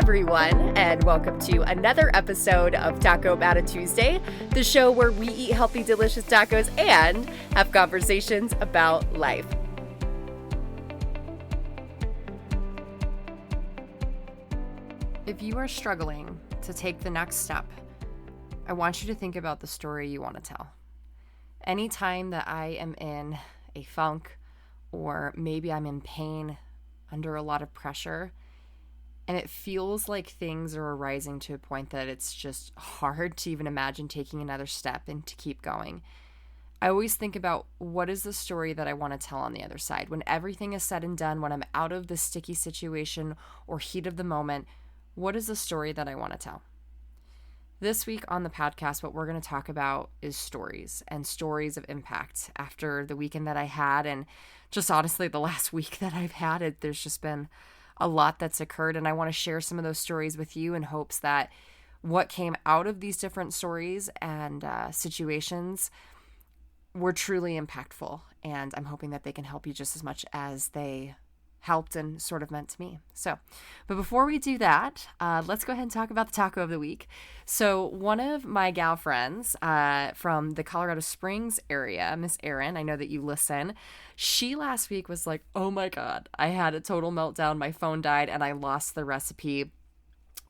everyone, and welcome to another episode of Taco Matta Tuesday, the show where we eat healthy, delicious tacos and have conversations about life. If you are struggling to take the next step, I want you to think about the story you want to tell. Anytime that I am in a funk, or maybe I'm in pain, under a lot of pressure, and it feels like things are arising to a point that it's just hard to even imagine taking another step and to keep going, I always think about what is the story that I want to tell on the other side. When everything is said and done, when I'm out of the sticky situation or heat of the moment, what is the story that I want to tell? This week on the podcast, what we're going to talk about is stories and stories of impact. After the weekend that I had, and just honestly the last week that I've had it, there's just been a lot that's occurred, and I want to share some of those stories with you in hopes that what came out of these different stories and situations were truly impactful, and I'm hoping that they can help you just as much as they helped and sort of meant to me. But before we do that, let's go ahead and talk about the taco of the week. So one of my gal friends from the Colorado Springs area, Miss Erin, I know that you listen, she last week was like, oh my God, I had a total meltdown. My phone died and I lost the recipe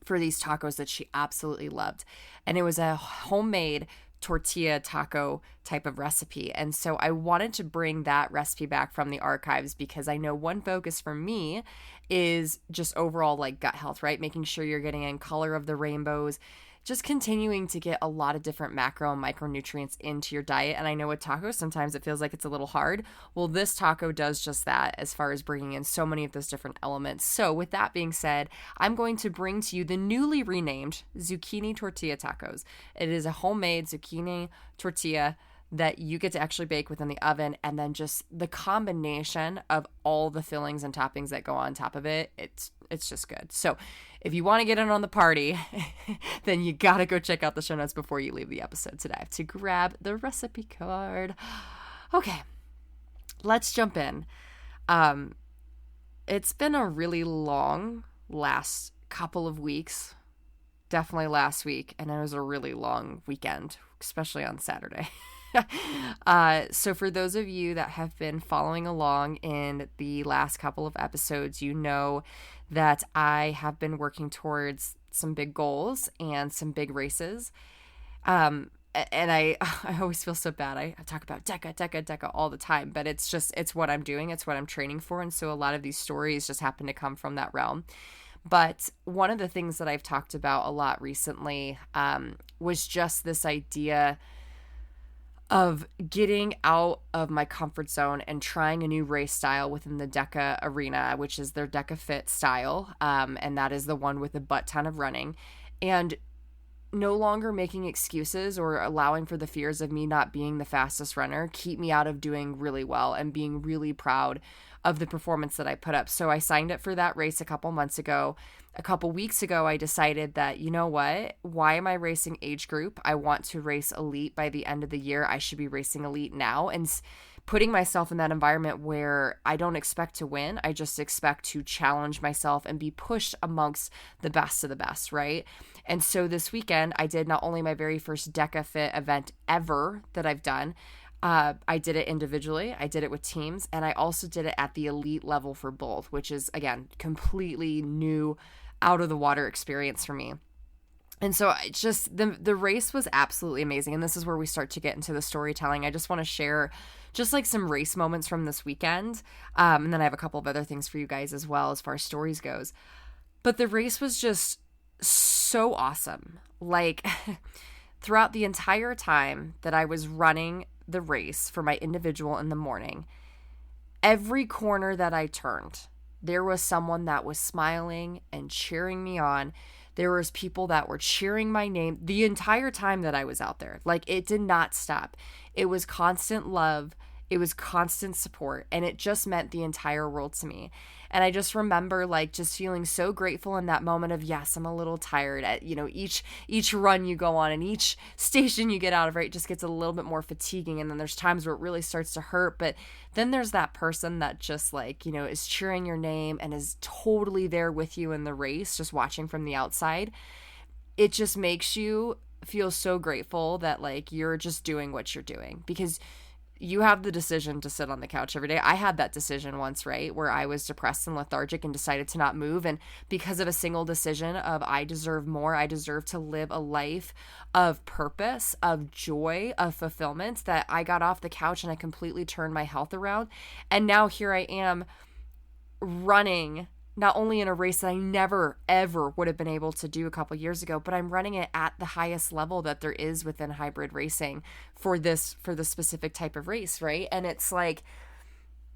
for these tacos that she absolutely loved. And it was a homemade tortilla taco type of recipe. And so I wanted to bring that recipe back from the archives because I know one focus for me is just overall like gut health, right? Making sure you're getting in color of the rainbows, just continuing to get a lot of different macro and micronutrients into your diet. And I know with tacos, sometimes it feels like it's a little hard. Well, this taco does just that as far as bringing in so many of those different elements. So with that being said, I'm going to bring to you the newly renamed zucchini tortilla tacos. It is a homemade zucchini tortilla that you get to actually bake within the oven, and then just the combination of all the fillings and toppings that go on top of it, it's just good. So if you want to get in on the party, then you got to go check out the show notes before you leave the episode today to grab the recipe card. Okay, let's jump in. It's been a really long last couple of weeks, definitely last week, and it was a really long weekend, especially on Saturday. So for those of you that have been following along in the last couple of episodes, you know that I have been working towards some big goals and some big races. And I always feel so bad. I talk about DECA all the time, but it's what I'm doing. It's what I'm training for. And so a lot of these stories just happen to come from that realm. But one of the things that I've talked about a lot recently was just this idea of getting out of my comfort zone and trying a new race style within the DECA arena, which is their DECA Fit style. And that is the one with a butt ton of running. And no longer making excuses or allowing for the fears of me not being the fastest runner keep me out of doing really well and being really proud of the performance that I put up. So I signed up for that race a couple months ago. A couple weeks ago, I decided that, you know what? Why am I racing age group? I want to race elite by the end of the year. I should be racing elite now. And putting myself in that environment where I don't expect to win. I just expect to challenge myself and be pushed amongst the best of the best, right? And so this weekend, I did not only my very first DECA Fit event ever that I've done, I did it individually, I did it with teams, and I also did it at the elite level for both, which is, again, completely new, out of the water experience for me. And so it's just, the race was absolutely amazing. And this is where we start to get into the storytelling. I just want to share just like some race moments from this weekend. And then I have a couple of other things for you guys as well as far as stories goes. But the race was just so awesome. Like throughout the entire time that I was running the race for my individual in the morning, every corner that I turned, there was someone that was smiling and cheering me on. There was people that were cheering my name the entire time that I was out there. Like, it did not stop. It was constant love. It was constant support, and it just meant the entire world to me. And I just remember like just feeling so grateful in that moment of, yes, I'm a little tired at, each run you go on and each station you get out of, right, just gets a little bit more fatiguing. And then there's times where it really starts to hurt. But then there's that person that just like, is cheering your name and is totally there with you in the race, just watching from the outside. It just makes you feel so grateful that like you're just doing what you're doing, because you have the decision to sit on the couch every day. I had that decision once, right, where I was depressed and lethargic and decided to not move. And because of a single decision of I deserve more, I deserve to live a life of purpose, of joy, of fulfillment, that I got off the couch and I completely turned my health around. And now here I am running not only in a race that I never, ever would have been able to do a couple years ago, but I'm running it at the highest level that there is within hybrid racing for this specific type of race, right? And it's like,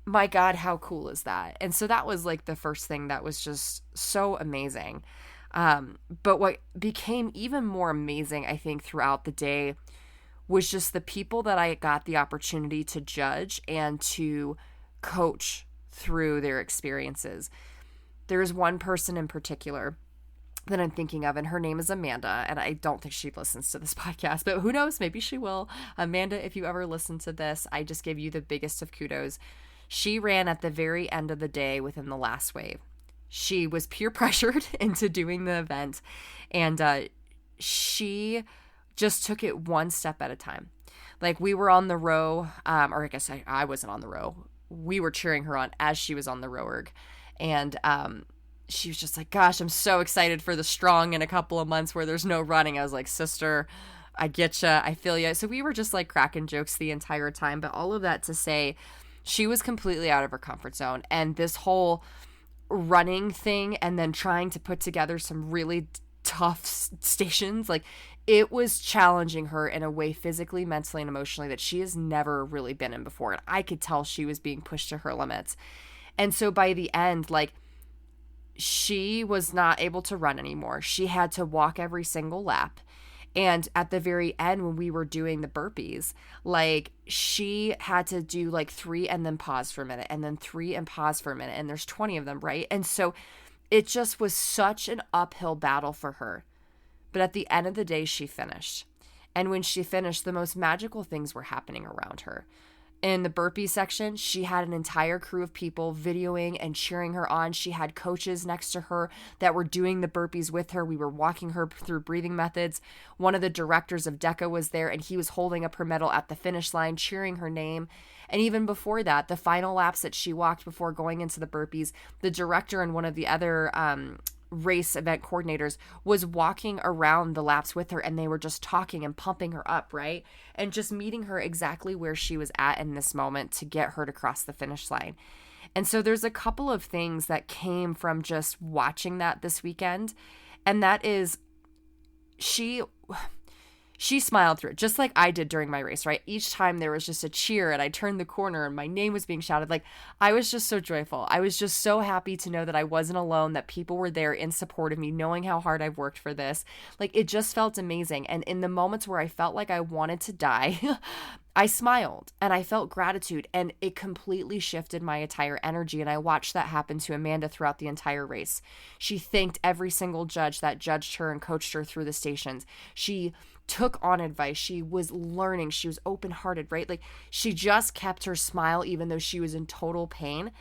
my God, how cool is that? And so that was like the first thing that was just so amazing. But what became even more amazing, I think, throughout the day was just the people that I got the opportunity to judge and to coach through their experiences. There is one person in particular that I'm thinking of, and her name is Amanda, and I don't think she listens to this podcast, but who knows, maybe she will. Amanda, if you ever listen to this, I just give you the biggest of kudos. She ran at the very end of the day within the last wave. She was peer pressured into doing the event, and she just took it one step at a time. Like, we were on the row, or I guess I wasn't on the row. We were cheering her on as she was on the row erg. And she was just like, gosh, I'm so excited for the strong in a couple of months where there's no running. I was like, sister, I get ya. I feel ya. So we were just like cracking jokes the entire time. But all of that to say, she was completely out of her comfort zone. And this whole running thing and then trying to put together some really tough stations, like, it was challenging her in a way physically, mentally, and emotionally that she has never really been in before. And I could tell she was being pushed to her limits. And so by the end, like, she was not able to run anymore. She had to walk every single lap. And at the very end, when we were doing the burpees, like, she had to do like 3 and then pause for a minute, and then 3 and pause for a minute. And there's 20 of them, right? And so it just was such an uphill battle for her. But at the end of the day, she finished. And when she finished, the most magical things were happening around her. In the burpee section, she had an entire crew of people videoing and cheering her on. She had coaches next to her that were doing the burpees with her. We were walking her through breathing methods. One of the directors of DECA was there, and he was holding up her medal at the finish line, cheering her name. And even before that, the final laps that she walked before going into the burpees, the director and one of the other race event coordinators was walking around the laps with her, and they were just talking and pumping her up, right? And just meeting her exactly where she was at in this moment to get her to cross the finish line. And so there's a couple of things that came from just watching that this weekend, and that is she smiled through it, just like I did during my race, right? Each time there was just a cheer and I turned the corner and my name was being shouted. Like, I was just so joyful. I was just so happy to know that I wasn't alone, that people were there in support of me, knowing how hard I've worked for this. Like, it just felt amazing. And in the moments where I felt like I wanted to die, I smiled and I felt gratitude, and it completely shifted my entire energy. And I watched that happen to Amanda throughout the entire race. She thanked every single judge that judged her and coached her through the stations. She took on advice. She was learning. She was open-hearted, right? Like, she just kept her smile even though she was in total pain.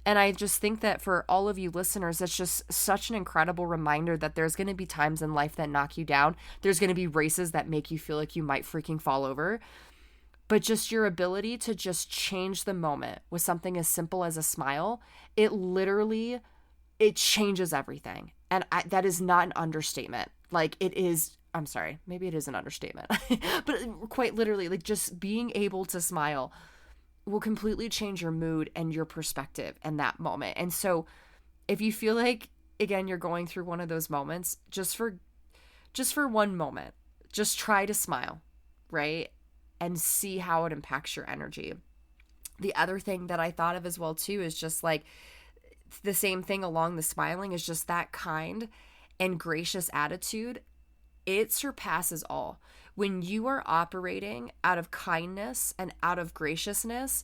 And I just think that for all of you listeners, that's just such an incredible reminder that there's going to be times in life that knock you down. There's going to be races that make you feel like you might freaking fall over. But just your ability to just change the moment with something as simple as a smile, it changes everything. And that is not an understatement. Like, it is, I'm sorry, maybe it is an understatement, but quite literally, like, just being able to smile will completely change your mood and your perspective in that moment. And so if you feel like, again, you're going through one of those moments, just for one moment, just try to smile, right? And see how it impacts your energy. The other thing that I thought of as well too is just like the same thing along the smiling is just that kind and gracious attitude. It surpasses all. When you are operating out of kindness and out of graciousness,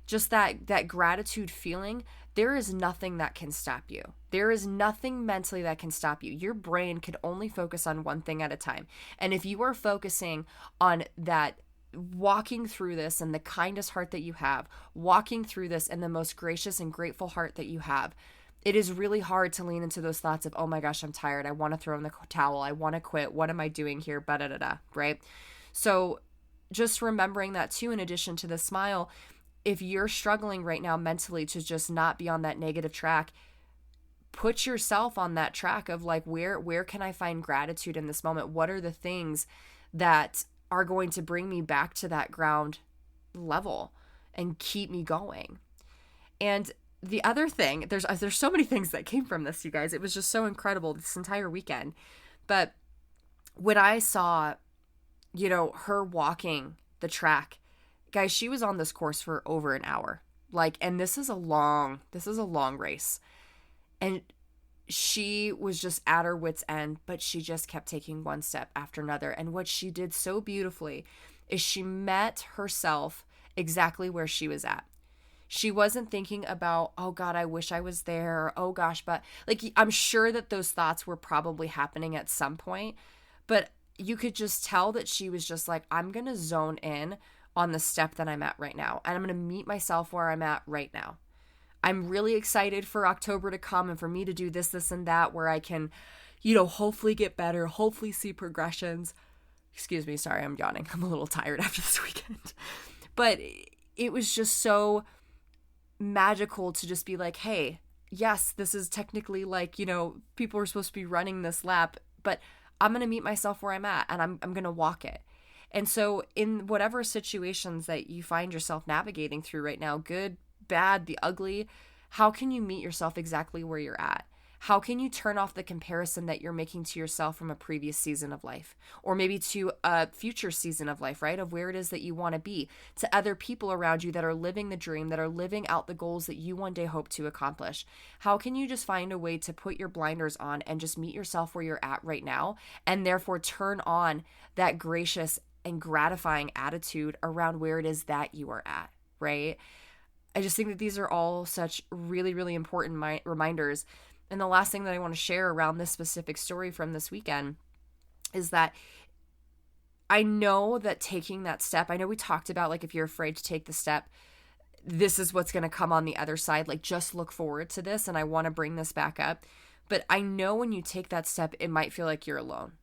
just that gratitude feeling, there is nothing that can stop you. There is nothing mentally that can stop you. Your brain can only focus on one thing at a time. And if you are focusing on that, walking through this in the kindest heart that you have, walking through this in the most gracious and grateful heart that you have, it is really hard to lean into those thoughts of, oh my gosh, I'm tired. I want to throw in the towel. I want to quit. What am I doing here? Right? So just remembering that too, in addition to the smile, if you're struggling right now mentally to just not be on that negative track, put yourself on that track of like, where can I find gratitude in this moment? What are the things that are going to bring me back to that ground level and keep me going? And the other thing, there's so many things that came from this, you guys. It was just so incredible this entire weekend. But when I saw, her walking the track, guys, she was on this course for over an hour. And this is a long race. And she was just at her wit's end, but she just kept taking one step after another. And what she did so beautifully is she met herself exactly where she was at. She wasn't thinking about, oh God, I wish I was there. Or, oh gosh, but I'm sure that those thoughts were probably happening at some point, but you could just tell that she was just like, I'm going to zone in on the step that I'm at right now. And I'm going to meet myself where I'm at right now. I'm really excited for October to come and for me to do this, and that, where I can, hopefully get better, hopefully see progressions. Excuse me. Sorry, I'm yawning. I'm a little tired after this weekend. But it was just so magical to just be like, hey, yes, this is technically people are supposed to be running this lap, but I'm going to meet myself where I'm at, and I'm going to walk it. And so in whatever situations that you find yourself navigating through right now, good, bad, the ugly, how can you meet yourself exactly where you're at? How can you turn off the comparison that you're making to yourself from a previous season of life, or maybe to a future season of life, right? Of where it is that you want to be, to other people around you that are living the dream, that are living out the goals that you one day hope to accomplish. How can you just find a way to put your blinders on and just meet yourself where you're at right now, and therefore turn on that gracious and gratifying attitude around where it is that you are at, right? I just think that these are all such really, really important reminders. And the last thing that I want to share around this specific story from this weekend is that I know that taking that step, I know we talked about if you're afraid to take the step, this is what's going to come on the other side. Just look forward to this. And I want to bring this back up. But I know when you take that step, it might feel like you're alone.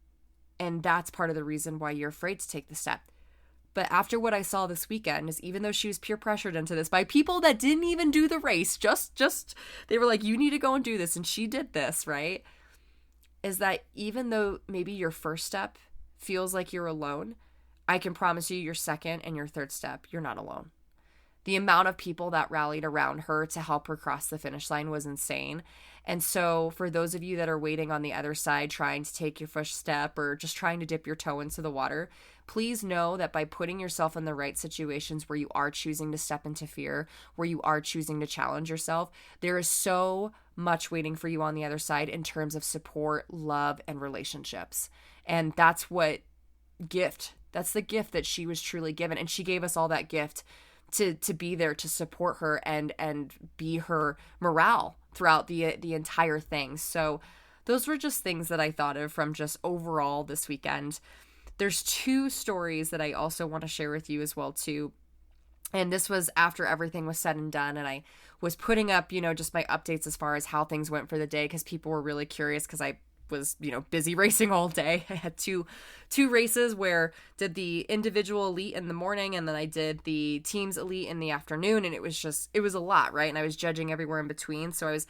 And that's part of the reason why you're afraid to take the step. But after what I saw this weekend is, even though she was peer pressured into this by people that didn't even do the race, just they were like, you need to go and do this. And she did this, right? Is that even though maybe your first step feels like you're alone, I can promise you your second and your third step, you're not alone. The amount of people that rallied around her to help her cross the finish line was insane. And so for those of you that are waiting on the other side, trying to take your first step or just trying to dip your toe into the water, please know that by putting yourself in the right situations where you are choosing to step into fear, where you are choosing to challenge yourself, there is so much waiting for you on the other side in terms of support, love, and relationships. And that's the gift that she was truly given. And she gave us all that gift to be there to support her and be her morale throughout the entire thing. So those were just things that I thought of from just overall this weekend. There's two stories that I also want to share with you as well too. And this was after everything was said and done, and I was putting up, just my updates as far as how things went for the day, because people were really curious, because I was, busy racing all day. I had two races where did the individual elite in the morning, and then I did the teams elite in the afternoon, and it was a lot, right? And I was judging everywhere in between. So I was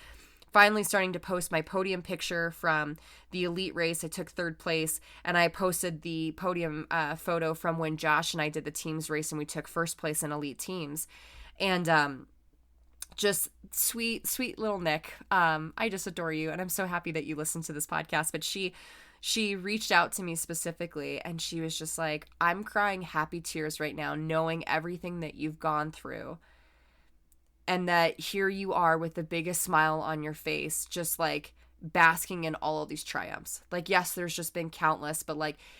finally starting to post my podium picture from the elite race. I took third place, and I posted the podium photo from when Josh and I did the teams race, and we took first place in elite teams. And just sweet little Nick. I just adore you, and I'm so happy that you listen to this podcast. But she reached out to me specifically, and she was just like, I'm crying happy tears right now, knowing everything that you've gone through, and that here you are with the biggest smile on your face, just basking in all of these triumphs. Yes, there's just been countless, but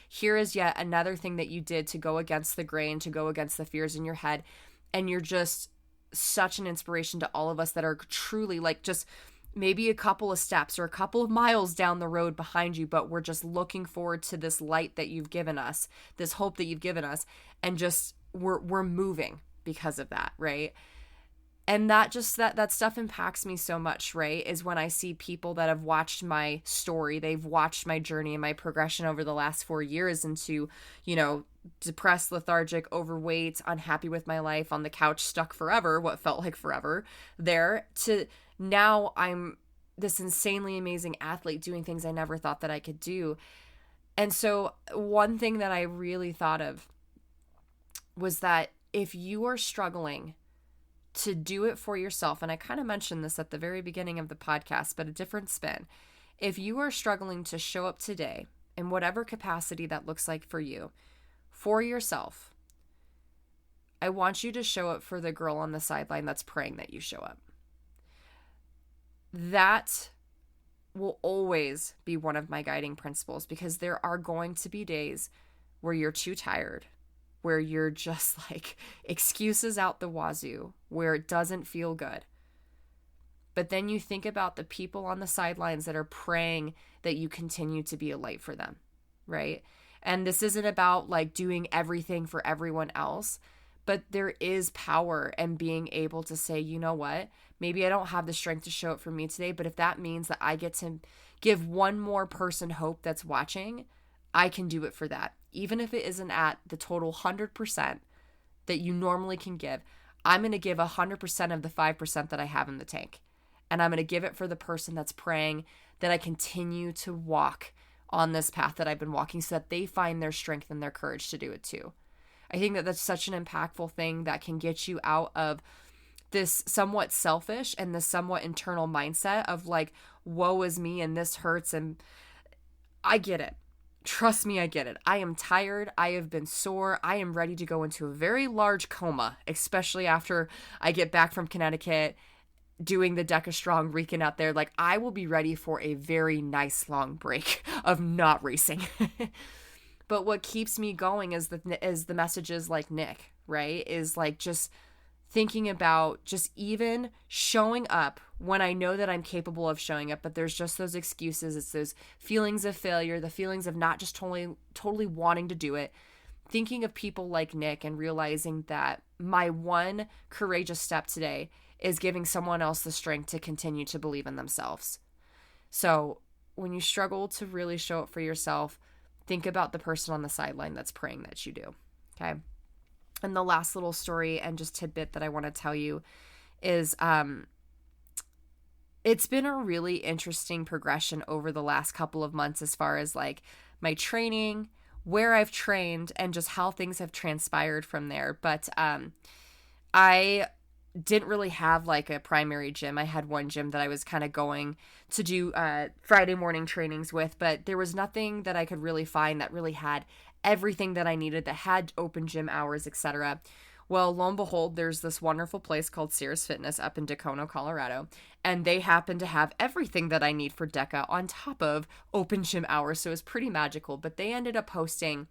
here is yet another thing that you did to go against the grain, to go against the fears in your head, and you're just such an inspiration to all of us that are truly like just maybe a couple of steps or a couple of miles down the road behind you, but we're just looking forward to this light that you've given us, this hope that you've given us, and just we're moving because of that, right? And that just that stuff impacts me so much, right? Is when I see people that have watched my story, they've watched my journey and my progression over the last 4 years into, depressed, lethargic, overweight, unhappy with my life, on the couch, stuck forever, what felt like forever, there, to now I'm this insanely amazing athlete doing things I never thought that I could do. And so one thing that I really thought of was that if you are struggling to do it for yourself, and I kind of mentioned this at the very beginning of the podcast, but a different spin. If you are struggling to show up today in whatever capacity that looks like for you, for yourself, I want you to show up for the girl on the sideline that's praying that you show up. That will always be one of my guiding principles, because there are going to be days where you're too tired, where you're just like excuses out the wazoo, where it doesn't feel good. But then you think about the people on the sidelines that are praying that you continue to be a light for them, right? And this isn't about like doing everything for everyone else, but there is power in being able to say, you know what, maybe I don't have the strength to show up for me today, but if that means that I get to give one more person hope that's watching, I can do it for that. Even if it isn't at the total 100% that you normally can give, I'm going to give 100% of the 5% that I have in the tank. And I'm going to give it for the person that's praying that I continue to walk on this path that I've been walking, so that they find their strength and their courage to do it too. I think that that's such an impactful thing that can get you out of this somewhat selfish and this somewhat internal mindset of like, woe is me and this hurts. And I get it. Trust me, I get it. I am tired. I have been sore. I am ready to go into a very large coma, especially after I get back from Connecticut doing the Deca Strong weekend out there. Like, I will be ready for a very nice long break of not racing. But what keeps me going is the messages like Nick, right? Is like just thinking about just even showing up when I know that I'm capable of showing up, but there's just those excuses. It's those feelings of failure, the feelings of not just totally wanting to do it. Thinking of people like Nick and realizing that my one courageous step today is giving someone else the strength to continue to believe in themselves. So when you struggle to really show up for yourself, think about the person on the sideline that's praying that you do. Okay. And the last little story and just tidbit that I want to tell you is it's been a really interesting progression over the last couple of months as far as like my training, where I've trained, and just how things have transpired from there. But I didn't really have like a primary gym. I had one gym that I was kind of going to do Friday morning trainings with, but there was nothing that I could really find that really had everything that I needed, that had open gym hours, etc. Well, lo and behold, there's this wonderful place called Sears Fitness up in Dacono, Colorado, and they happen to have everything that I need for DECA on top of open gym hours, so it was pretty magical. But they ended up hosting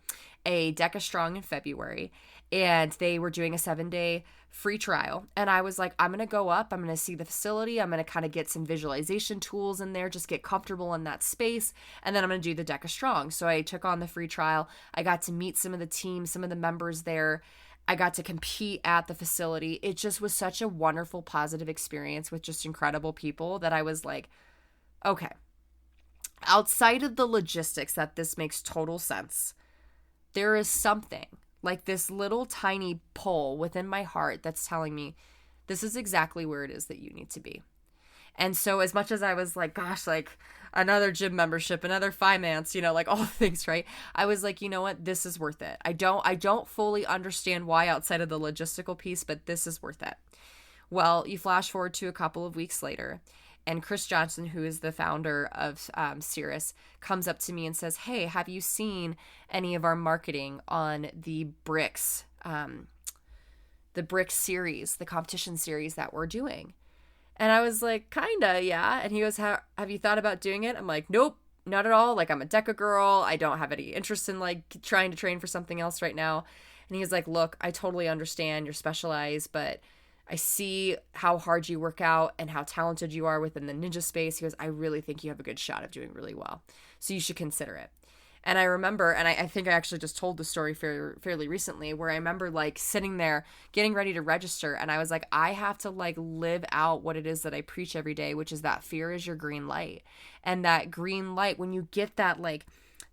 a DECA Strong in February, and they were doing a 7-day free trial, and I was like, I'm going to go up, I'm going to see the facility, I'm going to kind of get some visualization tools in there, just get comfortable in that space, and then I'm going to do the DECA Strong. So I took on the free trial. I got to meet some of the team, some of the members there. I got to compete at the facility. It just was such a wonderful, positive experience with just incredible people that I was like, okay, outside of the logistics that this makes total sense, there is something like this little tiny pull within my heart that's telling me this is exactly where it is that you need to be. And so as much as I was like, gosh, like another gym membership, another finance, like all things, right? I was like, you know what? This is worth it. I don't fully understand why outside of the logistical piece, but this is worth it. Well, you flash forward to a couple of weeks later, and Chris Johnson, who is the founder of Cirrus, comes up to me and says, hey, have you seen any of our marketing on the Bricks series, the competition series that we're doing? And I was like, kinda, yeah. And he goes, have you thought about doing it? I'm like, nope, not at all. Like, I'm a DECA girl. I don't have any interest in like trying to train for something else right now. And he's like, look, I totally understand you're specialized, but I see how hard you work out and how talented you are within the ninja space. He goes, I really think you have a good shot of doing really well. So you should consider it. And I remember, and I think I actually just told the story fairly recently, where I remember like sitting there getting ready to register. And I was like, I have to like live out what it is that I preach every day, which is that fear is your green light. And that green light, when you get that like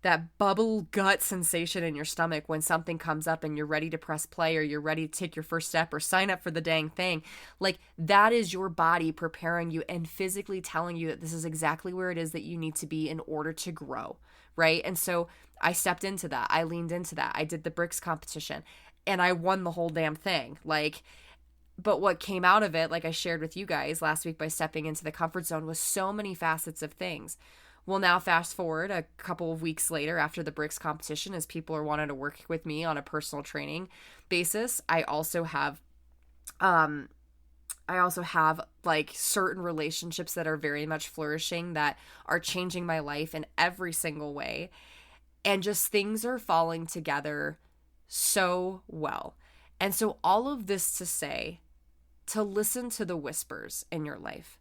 that bubble gut sensation in your stomach when something comes up and you're ready to press play or you're ready to take your first step or sign up for the dang thing, like that is your body preparing you and physically telling you that this is exactly where it is that you need to be in order to grow, right? And so I stepped into that. I leaned into that. I did the bricks competition and I won the whole damn thing. But what came out of it, like I shared with you guys last week by stepping into the comfort zone, was so many facets of things. Well, now fast forward a couple of weeks later after the bricks competition, as people are wanting to work with me on a personal training basis, I also have like certain relationships that are very much flourishing, that are changing my life in every single way. And just things are falling together so well. And so all of this to say, to listen to the whispers in your life.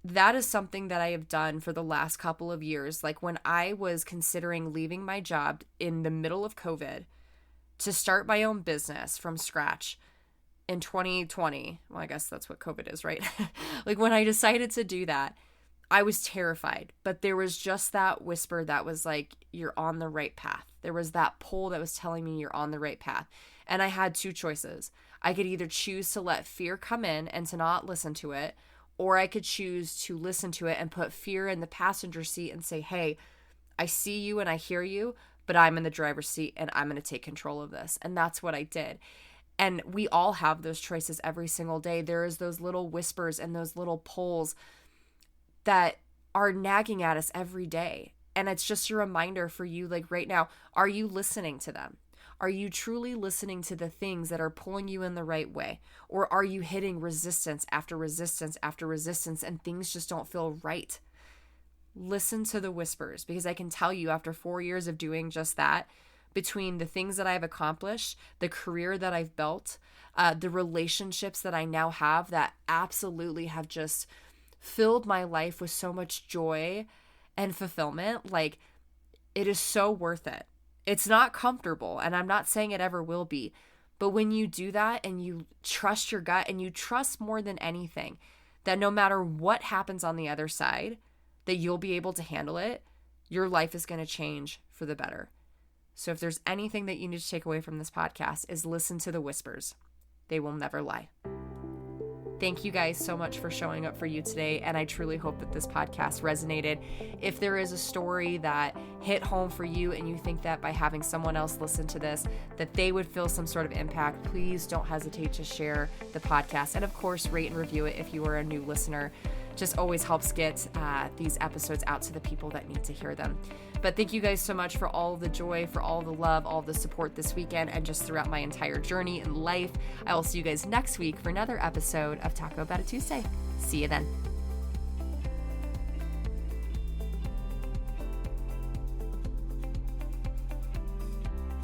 That is something that I have done for the last couple of years. Like when I was considering leaving my job in the middle of COVID to start my own business from scratch in 2020. Well, I guess that's what COVID is, right? Like when I decided to do that, I was terrified, but there was just that whisper that was like, you're on the right path. There was that pull that was telling me you're on the right path. And I had two choices. I could either choose to let fear come in and to not listen to it, or I could choose to listen to it and put fear in the passenger seat and say, hey, I see you and I hear you, but I'm in the driver's seat and I'm going to take control of this. And that's what I did. And we all have those choices every single day. There is those little whispers and those little pulls that are nagging at us every day. And it's just a reminder for you, like right now, are you listening to them? Are you truly listening to the things that are pulling you in the right way? Or are you hitting resistance after resistance after resistance and things just don't feel right? Listen to the whispers, because I can tell you after 4 years of doing just that, between the things that I've accomplished, the career that I've built, the relationships that I now have that absolutely have just filled my life with so much joy and fulfillment, like it is so worth it. It's not comfortable, and I'm not saying it ever will be, but when you do that and you trust your gut and you trust more than anything that no matter what happens on the other side, that you'll be able to handle it, your life is going to change for the better. So if there's anything that you need to take away from this podcast, is listen to the whispers. They will never lie. Thank you guys so much for showing up for you today, and I truly hope that this podcast resonated. If there is a story that hit home for you and you think that by having someone else listen to this, that they would feel some sort of impact, please don't hesitate to share the podcast. And of course, rate and review it if you are a new listener. Just always helps get these episodes out to the people that need to hear them. But thank you guys so much for all the joy, for all the love, all the support this weekend, and just throughout my entire journey in life. I will see you guys next week for another episode of Taco About It Tuesday. See you then.